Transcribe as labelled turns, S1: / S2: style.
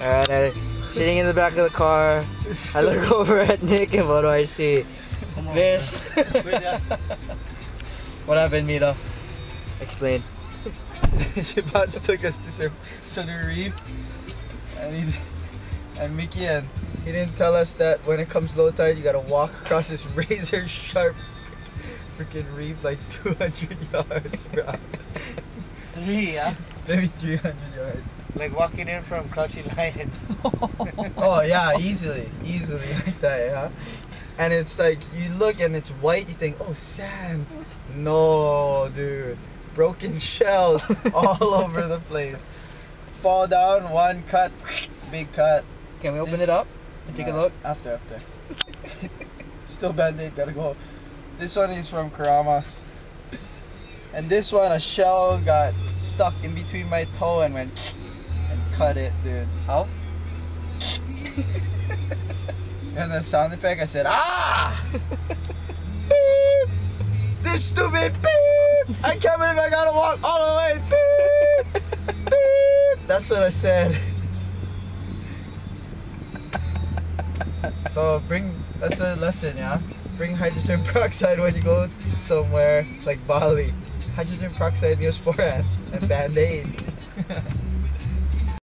S1: Alright, sitting in the back of the car, I look over at Nick and what do I see? This. What happened, Mito? Explain.
S2: Shabats took us to Sutter Reef, and Mickey, and he didn't tell us that when it comes low tide, you gotta walk across this razor sharp freaking reef like 200 yards, bro. Maybe 300 yards.
S3: Like walking in from Crouchy Lion.
S2: Oh yeah, easily like that, yeah. And it's like you look and it's white, you think, oh, sand. No, dude, broken shells all over the place. Fall down, one cut, big cut.
S1: Can we open it up and take a look?
S2: After. Still Band-Aid, gotta go. This one is from Karamas. And this one, a shell got stuck in between my toe and went and cut it, dude.
S1: How?
S2: And the sound effect, I said, ah! Beep! This stupid beep! I can't believe I gotta walk all the way. Beep! Beep! That's what I said. So that's a lesson, yeah? Bring hydrogen peroxide when you go somewhere like Bali. Hydrogen peroxide, Neosporin, and Band-Aid.